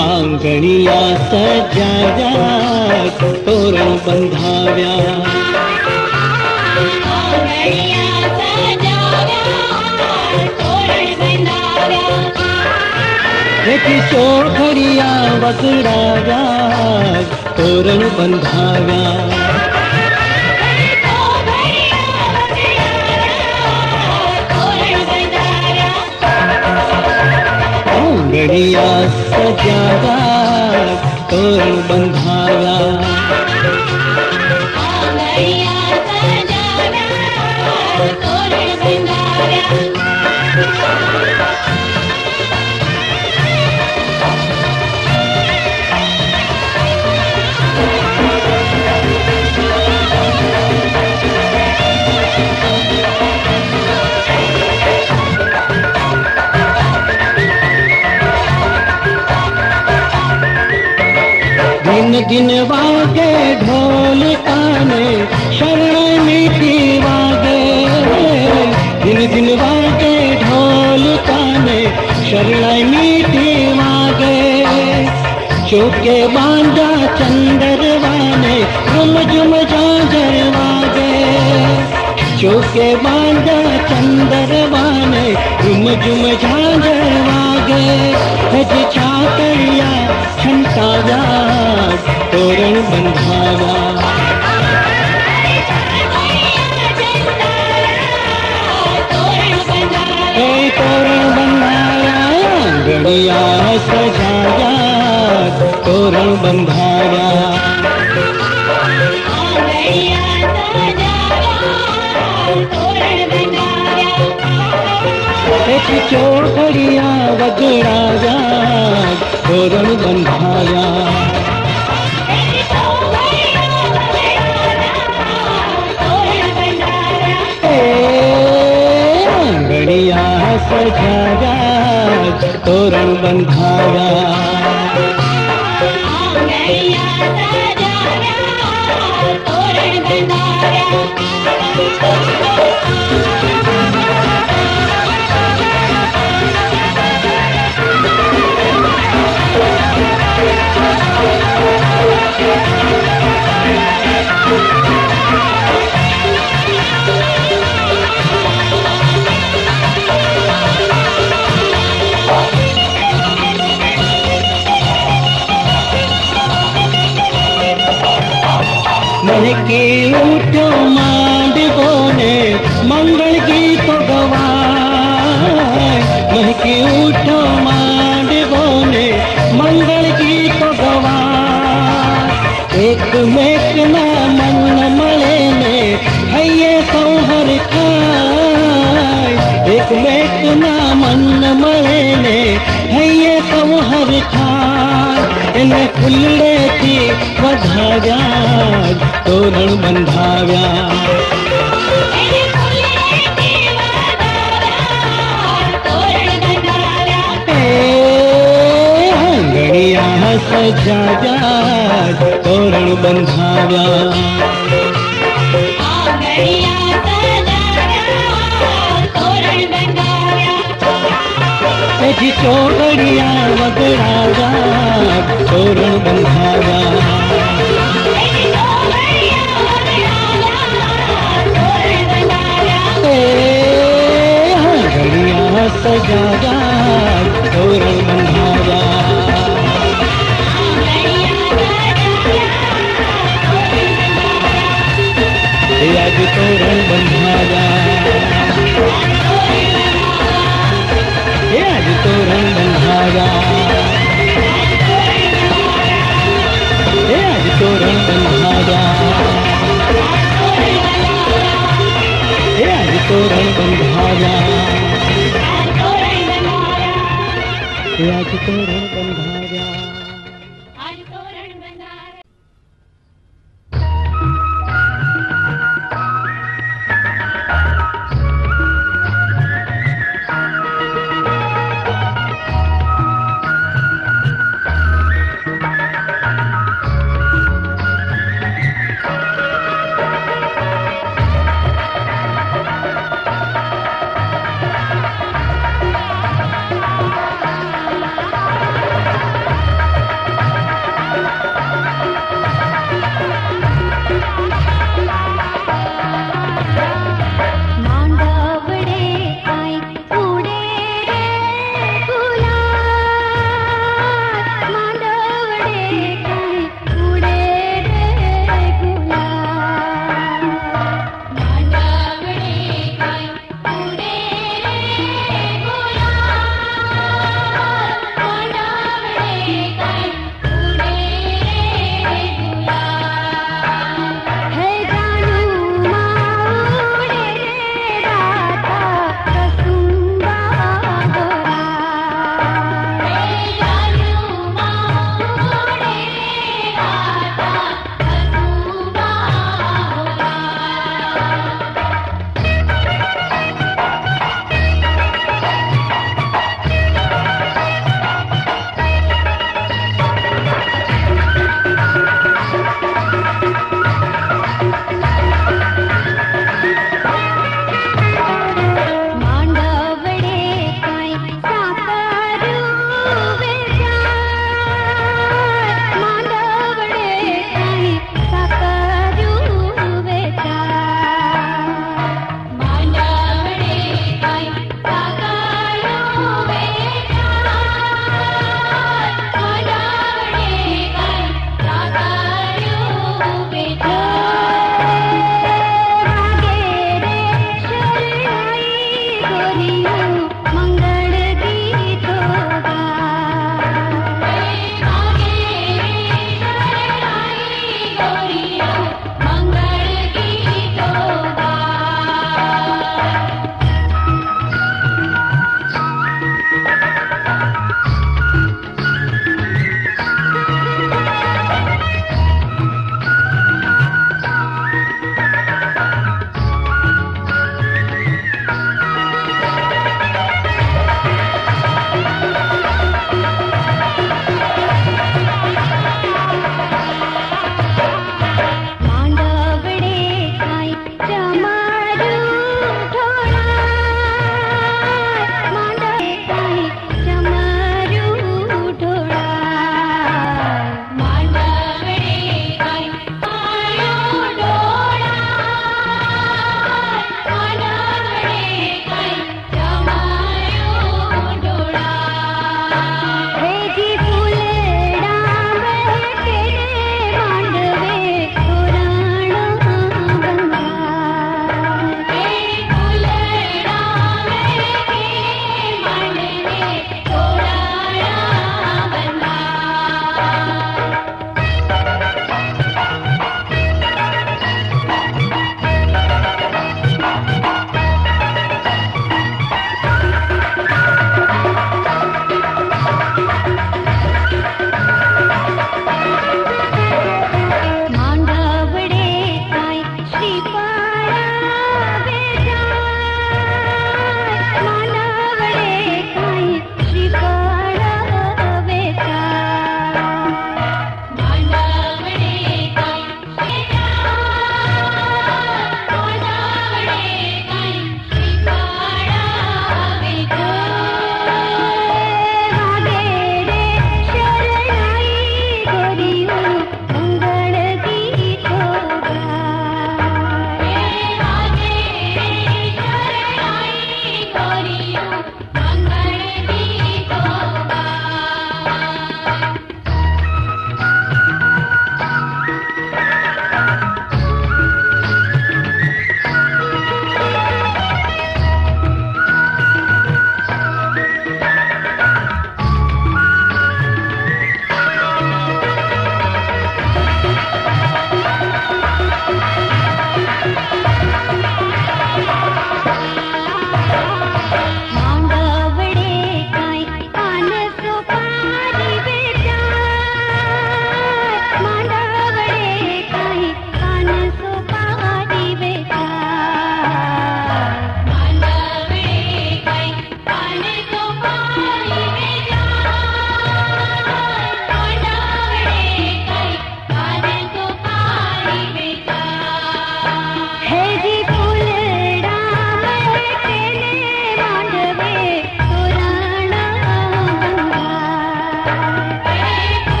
आंगणिया सजाव्या तोरण बंधाव्या आंगणिया सजाव्या तोरण बंधाव्या चोखडिया वगडाव्या तोरण बंधाव्या आंगणिया सजाव्या तोरण बंधाव्या आंगणिया सजाव्या तोरण बंधाव्या दिन दिन वागे ढोल ताने शरण मीठी वागे दिन दिन वागे ढोल ताने शरण मीठी वागे चौके बांधा चंदरवाने झुम झुम झांझर वागे चौके बांधा चंदरवाने झुम झुम झांझर वागे हज छातरिया छंटाव्या तोरण बंधाव्या तोरण बंधाव्या आंगणिया सजाव्या तोरण बंधाव्या आंगणिया सजाव्या तोरण बंधाव्या चोखडिया वगडाव्या तोरण बंधाव्या आंगणिया सजाव्या तोरण बंधाव्या आंगणिया सजाव्या तोरण बंधाव्या महके उठो मांडवो ने मंगल गीत गवाए महके उठो मांडवो ने मंगल गीत गवाए एक मेक ना मन मले ने हैये सौहर खाए एक मेक ना मन मले ने हैये सौहर खाए इन फुल्ले थी वधाव्या तोरण बंधाव्या आंगणिया सजाव्या तोरण बंधाव्या आंगणिया सजाव्या तोरण बंधाव्या चोखडिया वगडाव्या तोरण बंधाव्या आंगणिया सजाव्या तोरण बंधाव्या आज तोरण बंधाव्या आज तोरण बंधाव्या आज तोरण बंधाव्या आज तोरण बंधाव्या आज तोरण बंधाव्या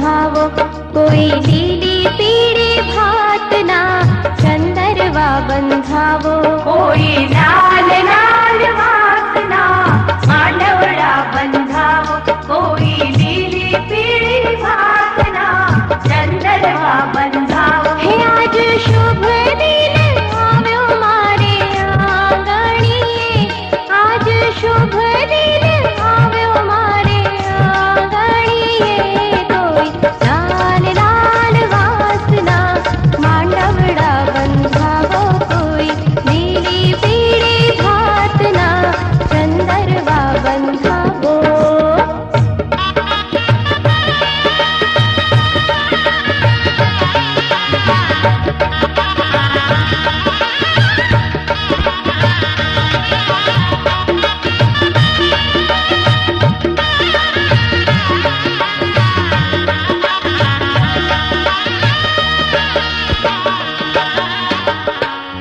બંધાવો, કોઈ લીલી પીળી ભાતના ચંદરવા બંધાવો, કોઈ લાલ લાલ વાસના માંડવડા બંધાવો, કોઈ લીલી પીળી વાસના ચંદરવા બંધાવો. હે આજ શુભ દિન આવ્યો મારે આંગણીએ, આજ શુભ દિન આવ્યો મારે આંગણીએ, કોઈ લાલ લાલ વાસના માંડવડા બંધાવો, કોઈ લીલી પીળી ભાતના ચંદરવા બંધાવો.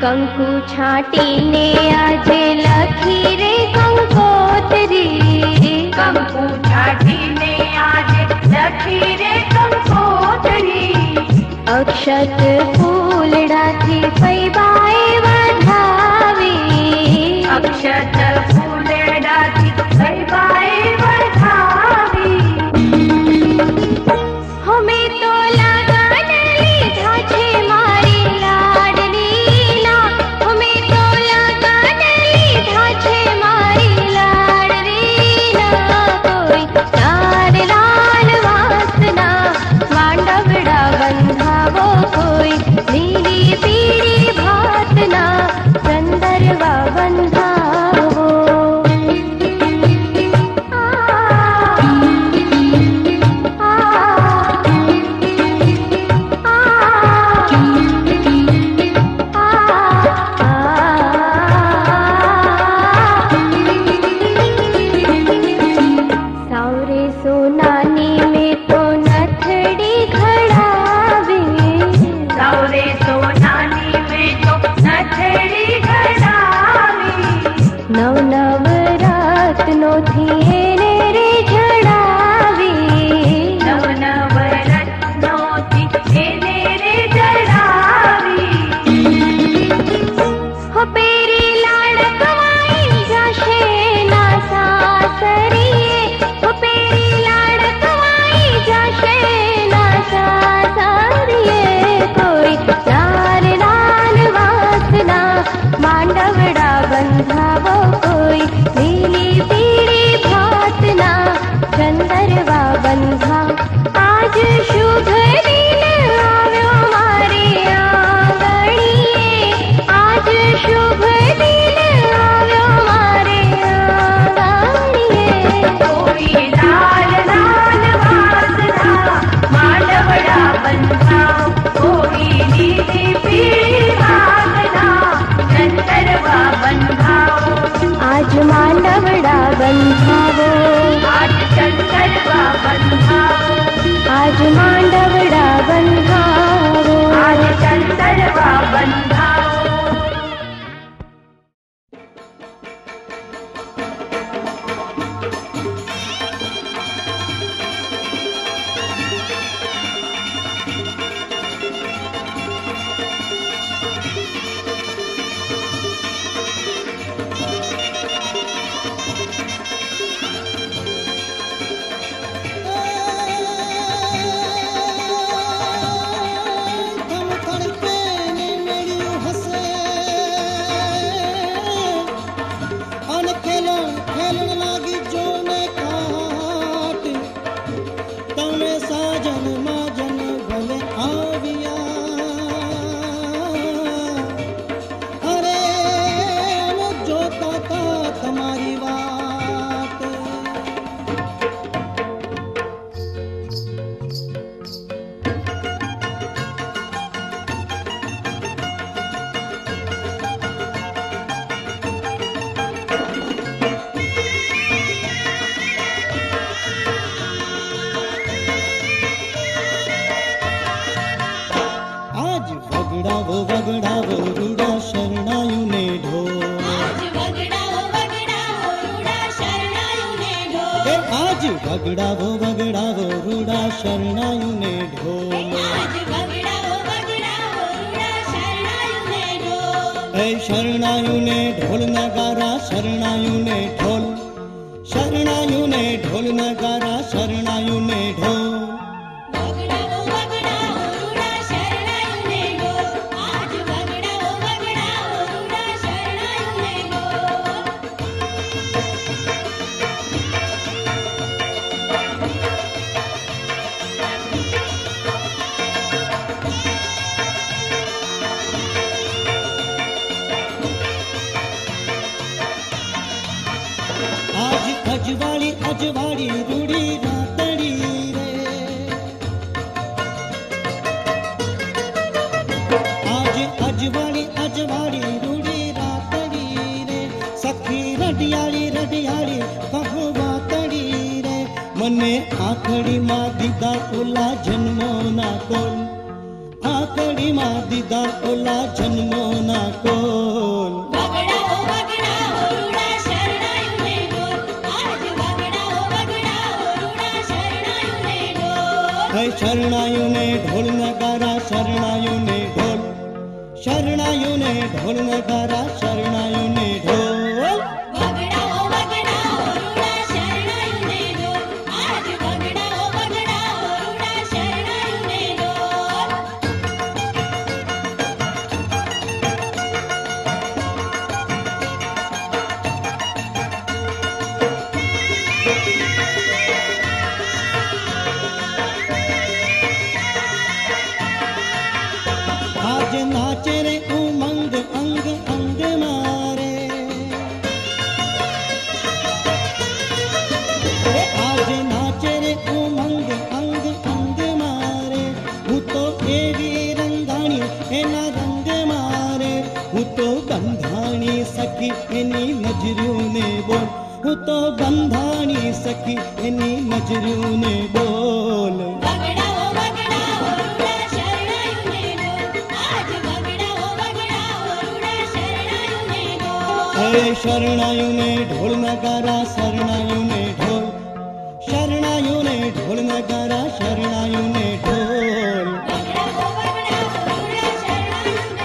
કંકુ છાંટીને આજે લખી રે કંકોત્રી, કંકુ છાંટીને આજે લખી રે કંકોત્રી, અક્ષત ફૂલડાથી ફૈબાએ વધાવી, અક્ષત ફૂલડાથી ફૈબાએ વધાવી. અમે તો લગન લીધા છે મારી લાડલીના, અમે તો લગન લીધા છે મારી લાડલીના, કોઈ લાલ લાલ વાસના માંડવડા બંધાવો, કોઈ લીલી પીળી ભાતના ચંદરવા બંધાવો. સાવરે સોનાની મેં તો નથડી ઘડાવી, સૌરે સોનાની મેં તો નથડી ઘડાવી, નવ નવ રત્નોથી એને રે જડાવી, નવ નવ રત્નોથી એને રે જડાવી. હો પેરી લાડકવાઈ જશે ના સાસરીએ, હો પેરી લાડકવાઈ જશે ના સાસરીએ, કોઈ લાલ લાલ વાસના માંડવડા બંધાવો, કોઈ લીલી પીળી ભાતના ચંદરવા બંધાવ. આજ શુભ દિન આવ્યો મારી આંગણીએ, આજ શુભ દિન આવ્યો મારે આંગણીએ, કોઈ લાલ લાલ વાસના માંડવડા બંધાવો, કોઈ લીલી પીળી વાસના ચંદરવા બંધાવો, આજ માંડવડા બંધાવો, આજ ચંદરવા બંધાવો, આજ માંડવડા બંધાવો, આજ ચંદરવા બંધાવો. તમ તડકે ને મેળ્યું હસે અને ખેલણ લાગી જોને કાટ, તમે સાજન માજન ભલે આવ્યા, અરે અમે જોતા તા તમારી વાત. વગડાવો વગડાવો રૂડા શરણાયુને ઢોર, આજ વગડાવો વગડાવો રૂડા શરણાયુને ઢોર, આજ વગડાવો વગડાવો રૂડા શરણાયું ને ઢોલ આજ વગડાવો વગડાવો રૂડા શરણાયું ને ઢોલ એ શરણાયું ને ઢોલ નગારા શરણાયું ને ઢોલ શરણાયું ને ઢોલ નગારા શરણાયું ને ઢોલ વગડાવો વગડાવો રૂડા શરણાયું ને ઢોલ આજ વગડાવો વગડાવો રૂડા શરણાયું ને ઢોલ આજ અજવાળી અજવાળી રૂડી રાતડી રે આજ અજવાળી અજવાળી રૂડી રાતડી રે સખી રડિયાળી રડિયાળી કહવાતડી રે મને આખડીમાં દીધા ઓલા જન્મોના કોલ આખડીમાં દીધા ઓલા જન્મોના કોલ વગડાવો વગડાવો રૂડા શરણાયું ને ઢોલ આજ વગડાવો વગડાવો રૂડા શરણાયું ને ઢોલ હે શરણાયું ને ઢોલ નગારા શરણાયું ને ઢોલ શરણાયું ને ઢોલ નગારા શરણાયું ને ઢોલ વગડાવો વગડાવો રૂડા શરણાયું ને ઢોલ આજ વગડાવો વગડાવો રૂડા શરણાયું ને ઢોલ આજ નાચે રે ઉમંગ અંગ અંગ મારે આજ નાચે રે ઉમંગ અંગ અંગ મારે હું તો એવી રંગાણી એના રંગ મારે હું તો બંધાણી સખી એની નજર્યું ને બોલ હું તો બંધાણી સખી એની નજર્યું ને બોલ વગડાવો વગડાવો રૂડા શરણાયું ને ઢોલ આજ વગડાવો વગડાવો રૂડા શરણાયું ને ઢોલ હે શરણાયું ને ઢોલ નગારા શરણાયું ને ઢોલ શરણાયું ને ઢોલ નગારા શરણાયું ને ઢોલ વગડાવો વગડાવો રૂડા શરણાયું ને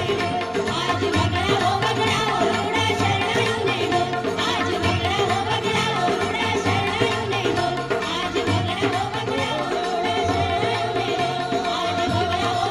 ઢોલ આજ વગડાવો વગડાવો રૂડા શરણાયું ને ઢોલ આજ વગડાવો વગડાવો રૂડા શરણાયું ને ઢોલ આજ વગડાવો વગડાવો રૂડા શરણાયું ને ઢોલ આજ વગડાવો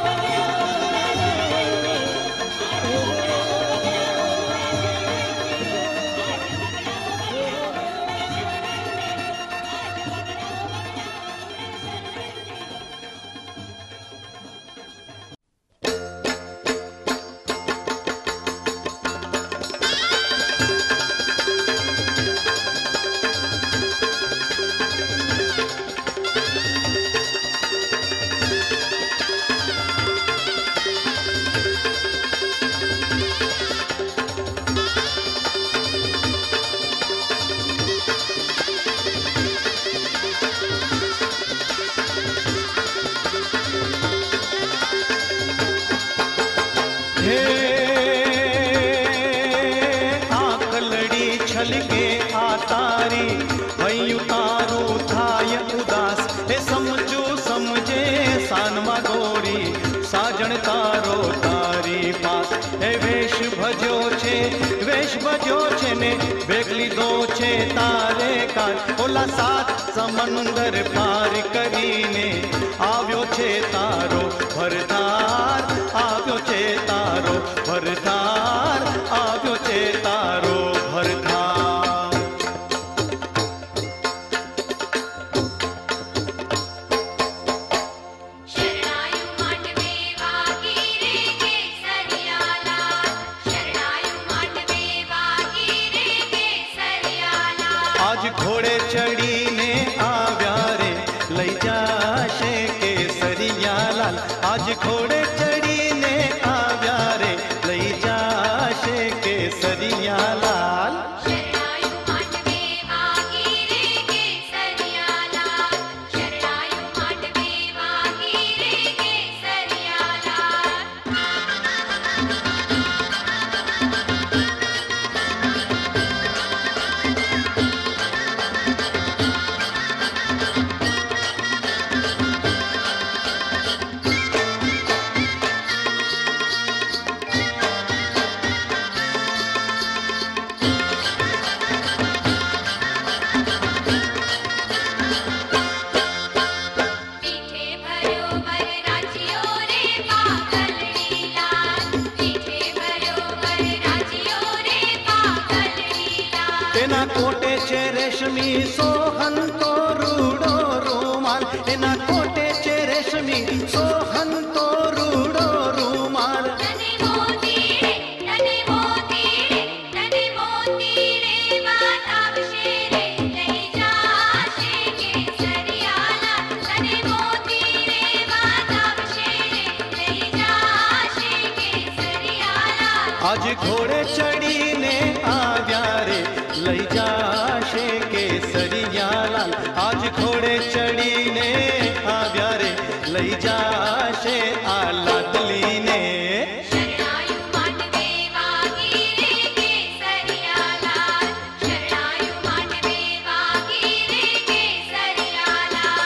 हे आकलड़ी छलके आ तारी भई तारू थाय उदास हे समझू समझे सानमा गोरी साजण तारो तारी पास हे वेश भजो छे ने बेगली दो छे तारे कार ओला सात समंदर पार करीने આવ્યો છે તારો ભરતાર આવ્યો છે તારો ભરતાર આવ્યો છે તારો ભરતાર શરણાયું માંડવે વાગી રે કેસરિયાલા શરણાયું માંડવે વાગી રે કેસરિયાલા આજ ઘોડે ચડીને આવ્યા રે લઈ જાશે કેસરિયાલાલ આજ ઘોડે ચડીને આવ્યા રે લઈ જાશે કેસરિયાલાલ શરણાયું માંડવે વાગી રે કેસરિયાલા શરણાયું માંડવે વાગી રે કેસરિયાલા છે રેશમી સોહન તો રૂડો રૂમાલ એના કોટે છે રેશમી સોહન તો રૂડો રૂમાલ તને મોતી રે વાત આવશે રે લઈ જાશે કેસરિયાલા તને મોતી રે વાત આવશે રે લઈ જાશે કેસરિયાલા આજ ઘોડે ચડીને આવ્યા રે લઈ જાશે કેસરિયાલાલ આજ ઘોડે ચડીને આવ્યા રે લઈ જાશે આ લાડલીને શરણાયું માંડવે વાગી રે કેસરિયાલા શરણાયું માંડવે વાગી રે કેસરિયાલા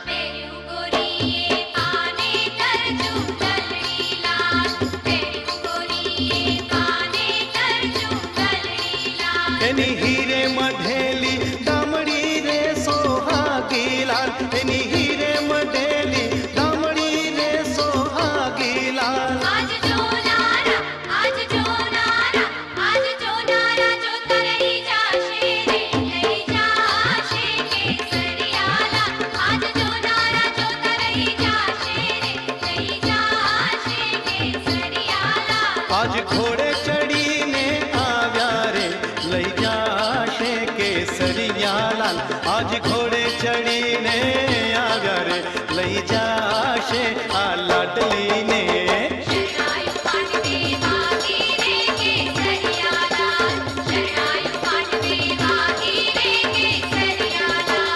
પેર્યું ગોરીએ પાને તરજું ગલડીલાલ પેર્યું ગોરીએ પાને તરજું ગલડીલાલ એની હીરે મઢેલી દામડી રે સોહાગીલાલ એની હીરે મઢેલી દામડી રે સોહાગીલાલ આજ જોનારા જોતા રહી જાશે રે લઈ જાશે કેસરિયાલા આજ જોનારા જોતા રહી જાશે રે લઈ જાશે કેસરિયાલા આજ ઘોડે ચડીને આવ્યા રે લઈ જાશે કેસરિયાલાલ આજ ઘોડે ચડીને આવ્યા રે લઈ જાશે આ લાડલીને શરણાયું માંડવે વાગી રે કેસરિયાલા શરણાયું માંડવે વાગી રે કેસરિયાલા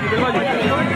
ભલે વાયા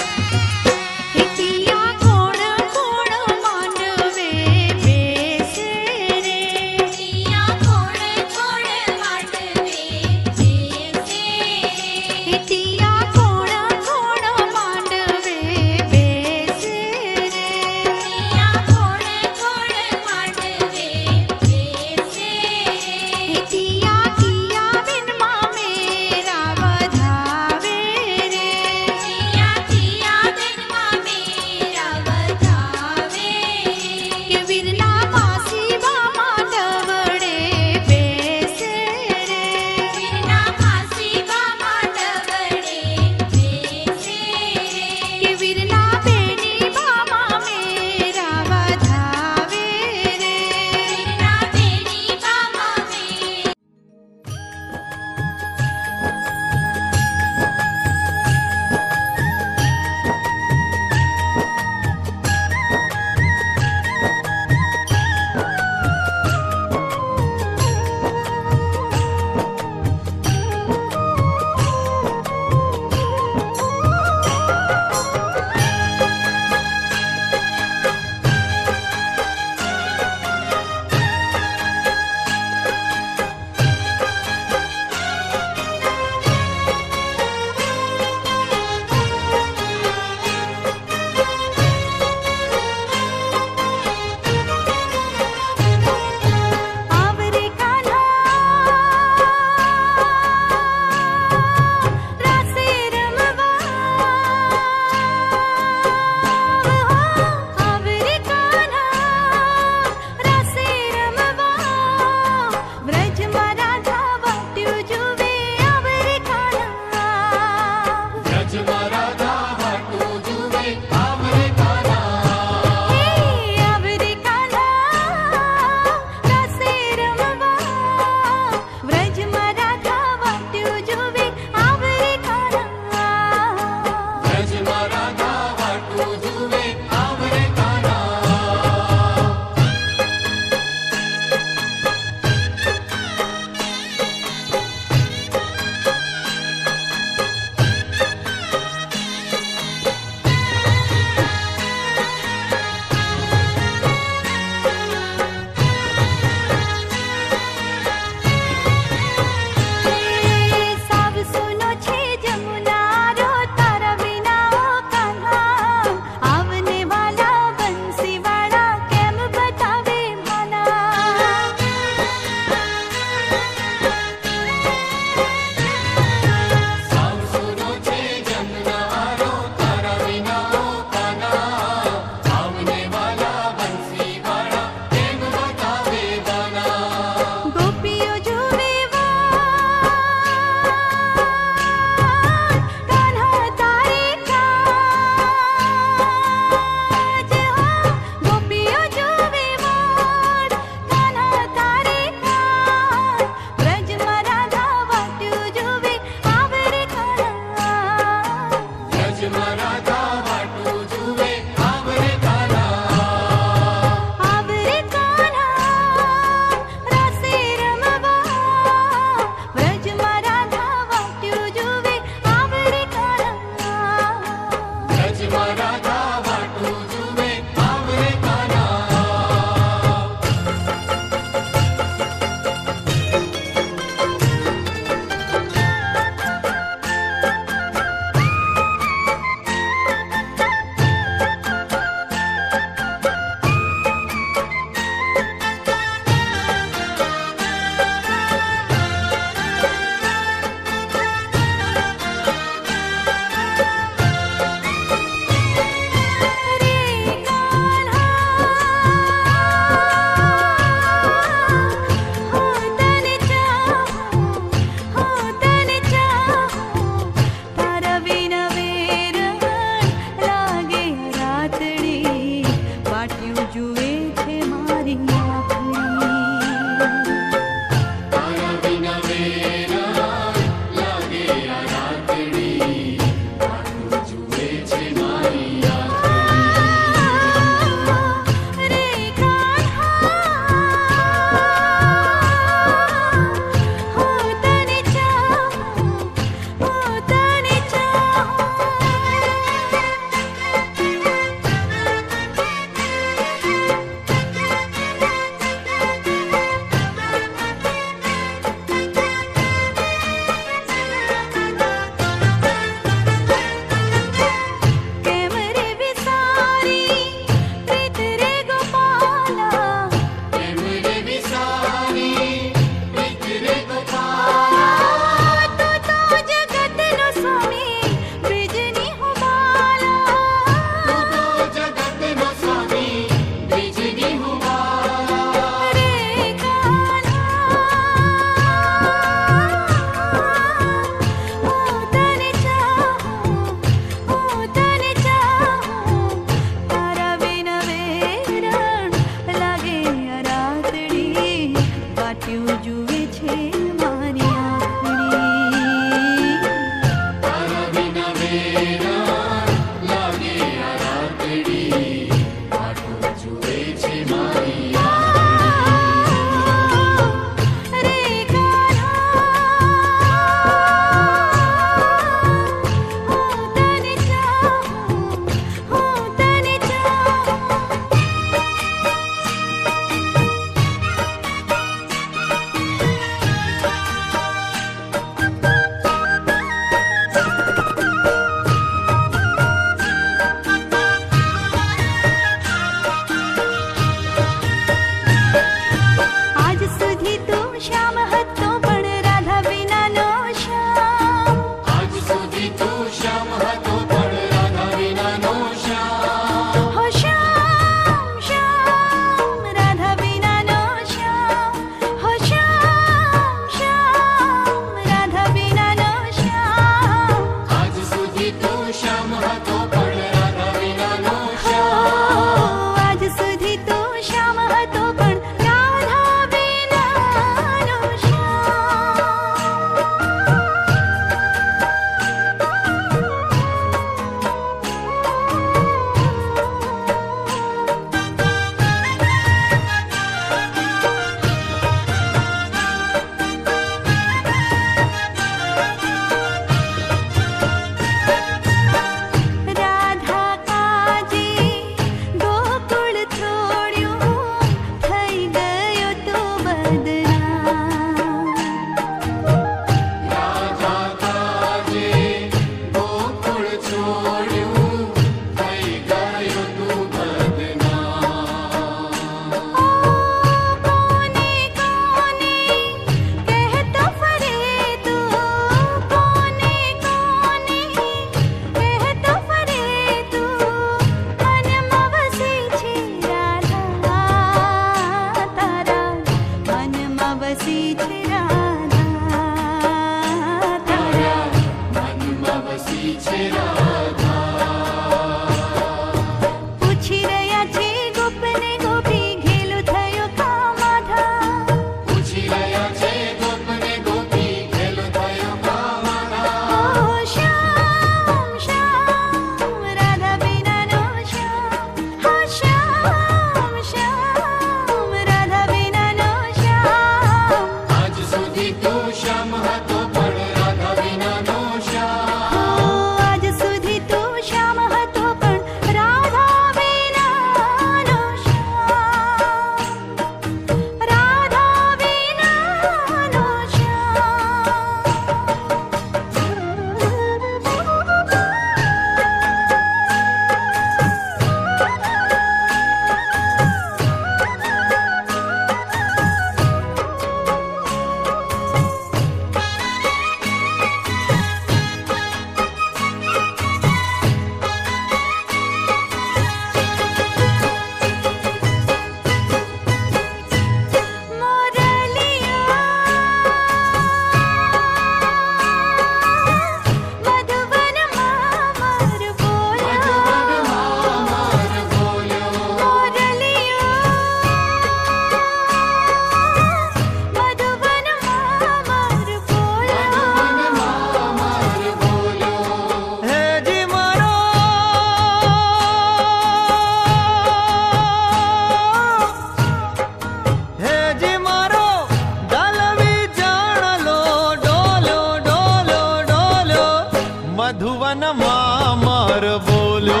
मधुवन मामर बोलो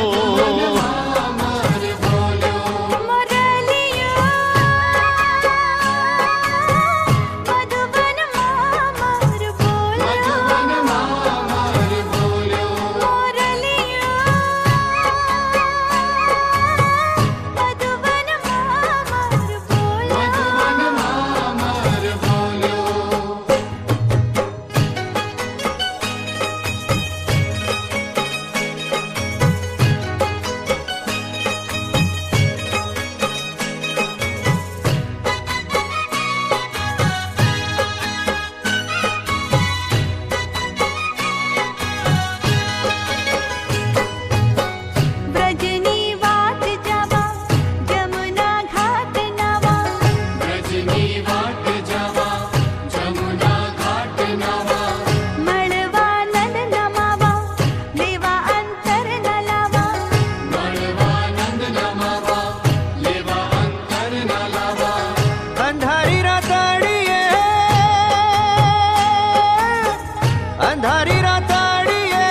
अंधारी राताड़िए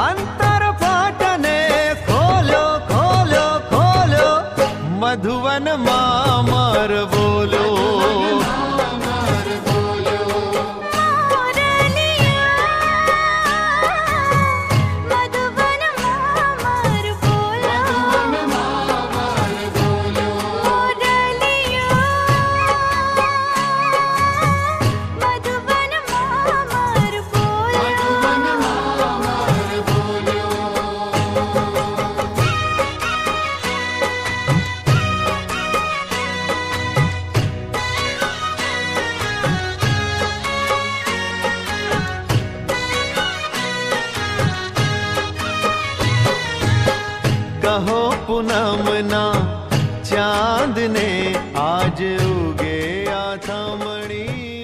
अंतर फाटने खोलो खोलो खोलो मधुवन मामर बोलो कहो पूनम ना चांद ने आज उगे आथमणी।